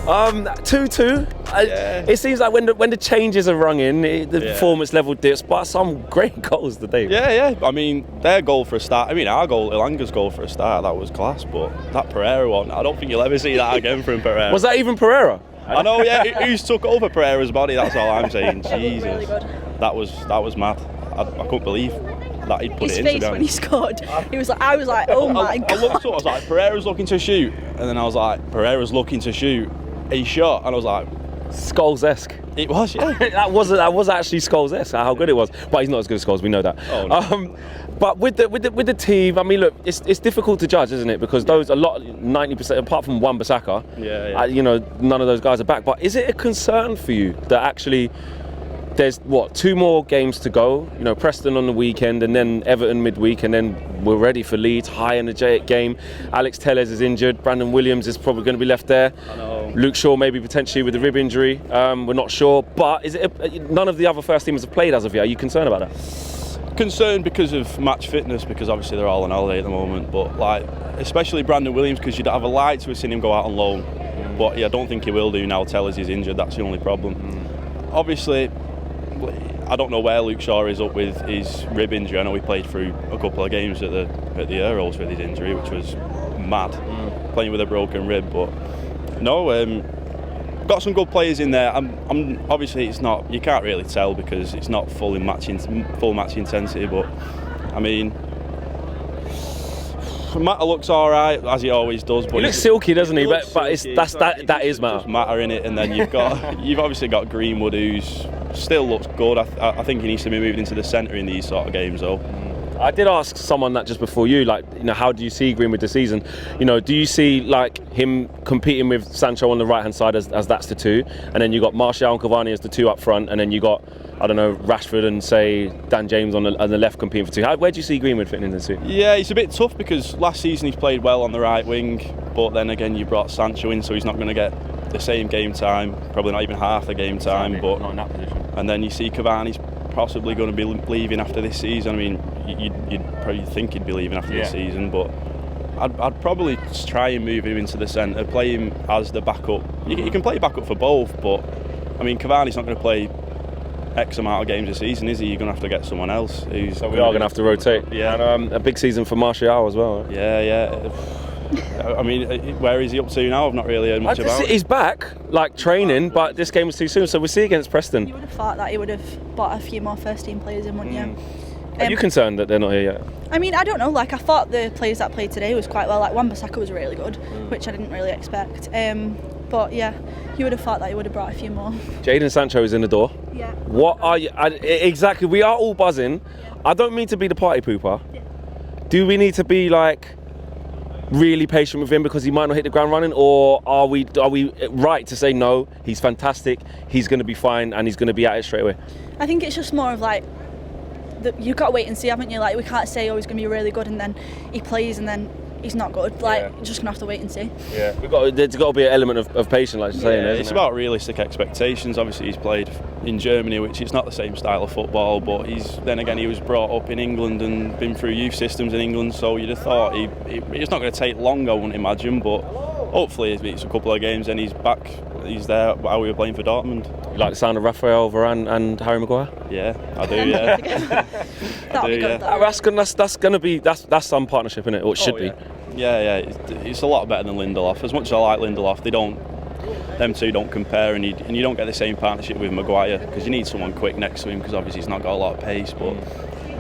2-2. It seems like when the changes are rung in, the performance level dips, but some great goals today. Yeah. I mean, their goal for a start. I mean, our goal, Ilanga's goal for a start, that was class. But that Pereira one, I don't think you'll ever see that again from Pereira. Was that even Pereira? I know. Yeah, who's took over Pereira's body? That's all I'm saying. Jesus, really good. That was mad. I couldn't believe that he'd put His it in. face when he scored, I was like, oh my god. I looked up, I was like, Pereira's looking to shoot, and then I was like, Pereira's looking to shoot. He shot, and I was like, Scholes-esque. it was, yeah. that was actually Scholes-esque. How good it was, but he's not as good as Scholes. We know that. Oh, no. But with the team, I mean, look, it's difficult to judge, isn't it? Because 90%, apart from Wan Bissaka, you know, none of those guys are back. But is it a concern for you that actually there's 2 more games to go? You know, Preston on the weekend, and then Everton midweek, and then we're ready for Leeds. High energetic game. Alex Telles is injured. Brandon Williams is probably going to be left there. I know. Luke Shaw maybe potentially with a rib injury. We're not sure. But is it none of the other first teamers have played as of yet? Are you concerned about that? Concerned because of match fitness, because obviously they're all on holiday at the moment. But like, especially Brandon Williams, because you'd have a like to have seen him go out on loan. But yeah, I don't think he will do now. Tellers is injured. That's the only problem. Obviously, I don't know where Luke Shaw is up with his rib injury. I know he played through a couple of games at the Euros with his injury, which was mad, playing with a broken rib. But no, got some good players in there. I'm obviously it's not. You can't really tell because it's not full match intensity. But I mean, Mata looks all right as he always does. But he looks silky, doesn't he? But silky. that is Mata in it. And then you've obviously got Greenwood, who's still looks good. I think he needs to be moved into the centre in these sort of games, though. I did ask someone that just before you, like, you know, how do you see Greenwood this season? You know, do you see like him competing with Sancho on the right hand side as that's the 2, and then you got Martial and Cavani as the 2 up front, and then you got, I don't know, Rashford and say Dan James on the left competing for 2. Where do you see Greenwood fitting in the 2? Yeah, it's a bit tough because last season he's played well on the right wing, but then again you brought Sancho in, so he's not going to get the same game time, probably not even half the game time. But not in that position. And then you see Cavani's possibly going to be leaving after this season. I mean, you'd probably think he'd be leaving after this season, but I'd probably try and move him into the centre, play him as the backup. You can play backup for both, but I mean, Cavani's not going to play X amount of games a season, is he? You're going to have to get someone else. So we are going to have to rotate. Yeah, and a big season for Martial as well. Right? Yeah. I mean, where is he up to now? I've not really heard much about it. He's back, like training, but this game was too soon, so we'll see against Preston. You would have thought that he would have bought a few more first team players in, wouldn't you? Are you concerned that they're not here yet? I mean, I don't know. Like, I thought the players that played today was quite well. Like, Wan Bissaka was really good, which I didn't really expect. But yeah, you would have thought that he would have brought a few more. Jadon Sancho is in the door. Yeah. What are you? Exactly. We are all buzzing. Yeah. I don't mean to be the party pooper. Yeah. Do we need to be like really patient with him because he might not hit the ground running, or are we right to say no? He's fantastic. He's going to be fine, and he's going to be at it straight away. I think it's just more of like you've got to wait and see, haven't you? Like, we can't say, oh, he's going to be really good, and then he plays, and then he's not good. Like, you're just going to have to wait and see. Yeah, there's got to be an element of patience, like you're saying. It's about realistic expectations. Obviously, he's played in Germany, which is not the same style of football, but he was brought up in England and been through youth systems in England, so you'd have thought it's not going to take long, I wouldn't imagine, but hopefully it's a couple of games and he's back. He's there while we were playing for Dortmund. You like the sound of Raphael Varane and Harry Maguire? Yeah, I do. Yeah, that'll be good. That's some partnership, isn't it? Or it should be. Yeah. It's a lot better than Lindelof. As much as I like Lindelof, them two don't compare, and you don't get the same partnership with Maguire because you need someone quick next to him because obviously he's not got a lot of pace. But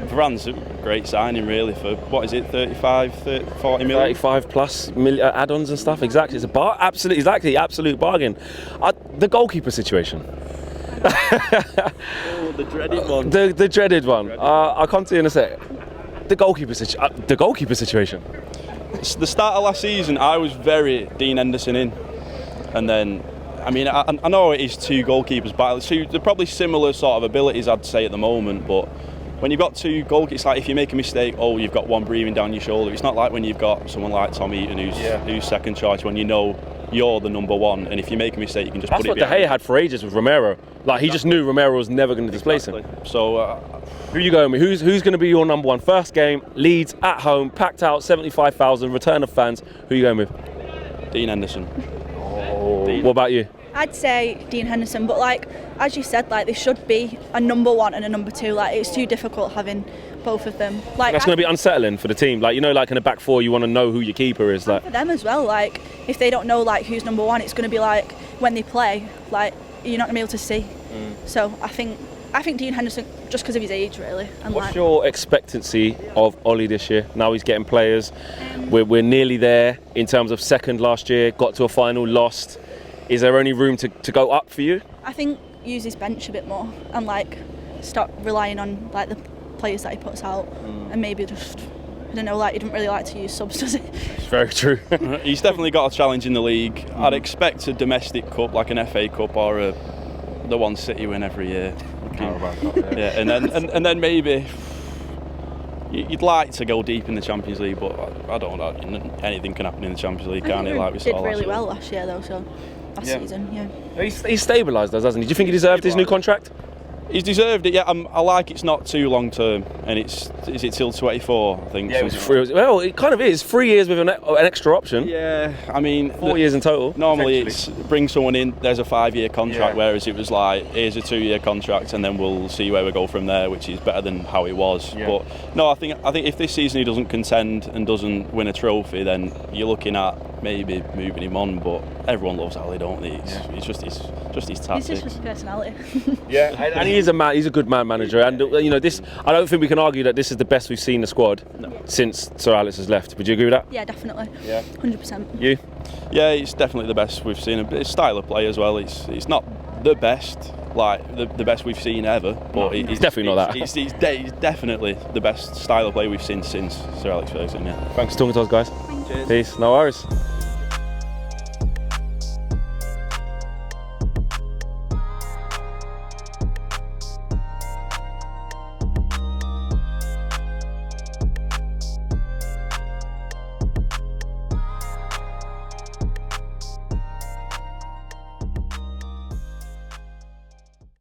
Varane's a great signing, really, for what is it, 40 million? 35 plus add-ons and stuff. Exactly, it's absolute bargain. The goalkeeper situation. The dreaded one. The dreaded one. I'll come to you in a sec. The goalkeeper situation. The start of last season, I was very Dean Henderson in, and then, I mean, I know it is 2 goalkeepers, but they're probably similar sort of abilities, I'd say, at the moment. But when you've got 2 goalkeepers, it's like if you make a mistake, you've got one breathing down your shoulder. It's not like when you've got someone like Tom Eaton who's second choice, when you know you're the number one, and if you make a mistake, you can just put it behind. That's what De Gea had for ages with Romero. Like, he just knew Romero was never going to displace him. So, who are you going with? Who's going to be your number one? First game, Leeds at home, packed out, 75,000, return of fans. Who are you going with? Dean Henderson. What about you? I'd say Dean Henderson, but like as you said, like there should be a number 1 and a number 2. Like it's too difficult having both of them. Like that's going to be unsettling for the team. Like, you know, like in the back four, you want to know who your keeper is. Like for them as well. Like if they don't know like who's number 1, it's going to be like when they play, like you're not going to be able to see. So I think Dean Henderson, just because of his age, really. And what's your expectancy of Ollie this year? Now he's getting players. We're nearly there in terms of second last year. Got to a final, lost. Is there any room to go up for you? I think use his bench a bit more and like stop relying on like the players that he puts out and maybe just, I don't know, like he doesn't really like to use subs, does he? It's very true. He's definitely got a challenge in the league. I'd expect a domestic cup like an FA Cup or the one City win every year. Yeah, and then maybe you'd like to go deep in the Champions League, but I don't know. Anything can happen in the Champions League, can't it? Like we saw did really well last year, though. So last season, yeah. He's stabilised us, hasn't he? Do you think he deserved his new contract? He's deserved it, yeah. I like it's not too long term, and is it till 24? I think. Yeah, well, it kind of is 3 years with an extra option. Yeah, I mean 4 years in total. Normally, it's bring someone in. There's a 5-year contract, whereas it was like here's a 2-year contract, and then we'll see where we go from there, which is better than how it was. Yeah. But no, I think if this season he doesn't contend and doesn't win a trophy, then you're looking at maybe moving him on. But everyone loves Ali, don't they? It's just his tactics. It's just his personality. Yeah, and he is a man. He's a good man manager, and you know this. I don't think we can argue that this is the best we've seen the squad since Sir Alex has left. Would you agree with that? Yeah, definitely. Yeah, 100%. You? Yeah, it's definitely the best we've seen. His style of play as well. It's not the best, like the best we've seen ever, but it's definitely not that. It's definitely the best style of play we've seen since Sir Alex Ferguson. Yeah. Thanks for talking to us, guys. Cheers. Peace. No worries.